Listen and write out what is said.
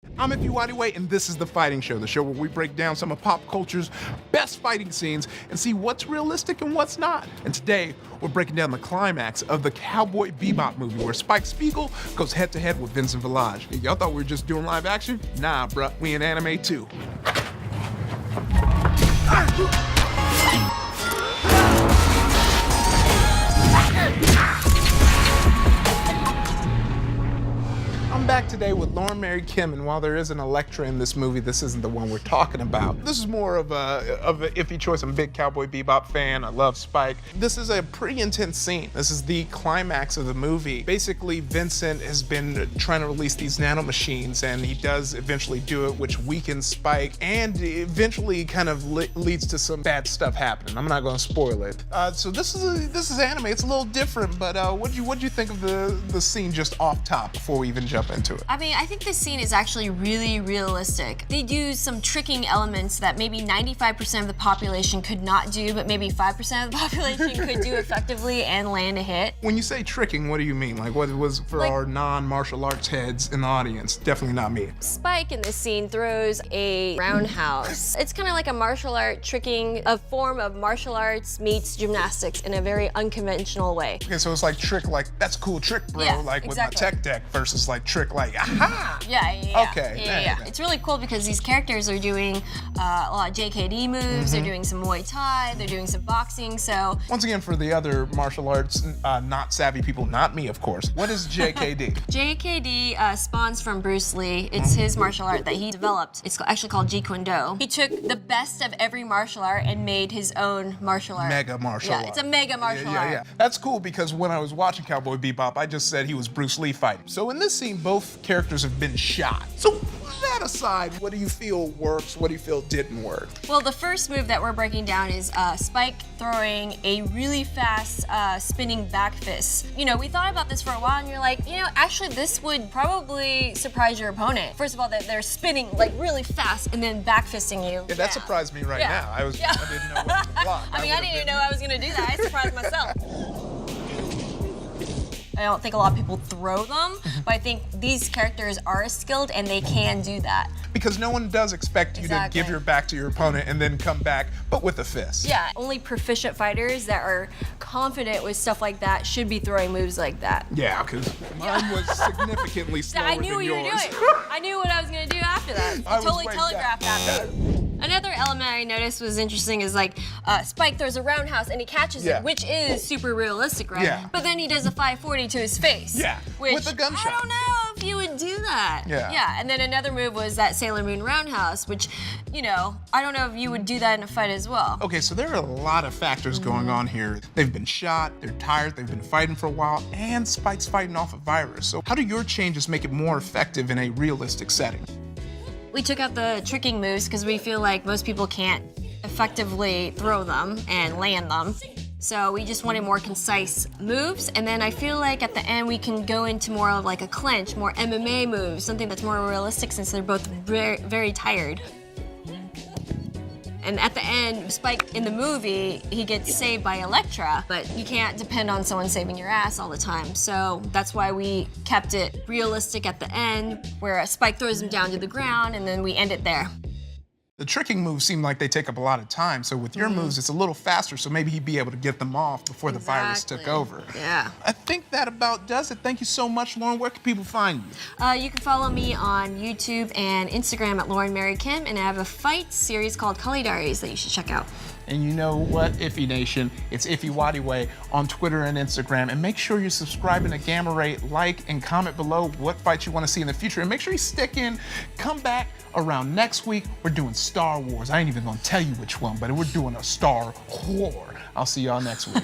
I'm Ify, and this is The Fighting Show, the show where we break down some of pop culture's best fighting scenes and see what's realistic and what's not. And today, we're breaking down the climax of the Cowboy Bebop movie where Spike Spiegel goes head-to-head with Vincent Volaju. Y'all thought we were just doing live action? Nah, bruh, we in anime too. I'm back today with Lauren Mary Kim, and while there is an Elektra in this movie, this isn't the one we're talking about. This is more of a iffy choice. I'm a big Cowboy Bebop fan. I love Spike. This is a pretty intense scene. This is the climax of the movie. Basically, Vincent has been trying to release these nanomachines, and he does eventually do it, which weakens Spike, and eventually kind of leads to some bad stuff happening. I'm not going to spoil it. So this is anime. It's a little different, but what'd you think of the scene just off top before we even jump into it? I mean, I think this scene is actually really realistic. They do some tricking elements that maybe 95% of the population could not do, but maybe 5% of the population could do effectively and land a hit. When you say tricking, what do you mean? Like, what was for our non-martial arts heads in the audience? Definitely not me. Spike in this scene throws a roundhouse. It's kind of like a martial art tricking, a form of martial arts meets gymnastics in a very unconventional way. Okay, so it's like trick, like, that's a cool trick, bro, Yeah, like exactly. with my tech deck, versus like trick, like, aha! Yeah. Okay. Yeah. It's really cool because these characters are doing a lot of JKD moves, they're doing some Muay Thai, they're doing some boxing, so. Once again, for the other martial arts not savvy people, not me, of course, what is JKD? JKD spawns from Bruce Lee. It's his martial art that he developed. It's actually called Jeet Kune Do. He took the best of every martial art and made his own martial art. Mega martial art. Yeah, it's a mega martial art. Yeah. That's cool because when I was watching Cowboy Bebop, I just said he was Bruce Lee fighting. So in this scene, both characters have been shot. So that aside, what do you feel works? What do you feel didn't work? Well, the first move that we're breaking down is Spike throwing a really fast spinning back fist. You know, we thought about this for a while and you're like, you know, actually this would probably surprise your opponent. First of all, that they're spinning like really fast and then back fisting you. Yeah, that surprised me right now. I didn't know what to block. I didn't even know I was gonna do that. I surprised myself. I don't think a lot of people throw them, but I think these characters are skilled and they can do that. Because no one does expect you to give your back to your opponent and then come back, but with a fist. Yeah, only proficient fighters that are confident with stuff like that should be throwing moves like that. Yeah, because mine was significantly slower I knew than what you were yours. doing. I knew what I was gonna do after that. I I totally was telegraphed that. Another element I noticed was interesting is like Spike throws a roundhouse and he catches it, which is super realistic, right? Yeah. But then he does a 540 to his face. Yeah, which with a gunshot. I don't know if you would do that. Yeah, and then another move was that Sailor Moon roundhouse, which, you know, I don't know if you would do that in a fight as well. Okay, so there are a lot of factors going on here. They've been shot, they're tired, they've been fighting for a while, and Spike's fighting off a virus. So how do your changes make it more effective in a realistic setting? We took out the tricking moves because we feel like most people can't effectively throw them and land them. So we just wanted more concise moves, and then I feel like at the end we can go into more of like a clinch, more MMA moves, something that's more realistic since they're both very, very tired. And at the end, Spike in the movie, he gets saved by Elektra, but you can't depend on someone saving your ass all the time. So that's why we kept it realistic at the end, where Spike throws him down to the ground, and then we end it there. The tricking moves seem like they take up a lot of time, so with your moves, it's a little faster, so maybe he'd be able to get them off before the virus took over. Yeah. I think that about does it. Thank you so much, Lauren. Where can people find you? You can follow me on YouTube and Instagram at Lauren Mary Kim, and I have a fight series called Cully Diaries that you should check out. And you know what, Iffy Nation? It's Ify on Twitter and Instagram. And make sure you're subscribing to Gamma Ray, like and comment below what fights you want to see in the future. And make sure you stick in, come back around next week. We're doing Star Wars. I ain't even gonna tell you which one, but we're doing a Star War. I'll see y'all next week.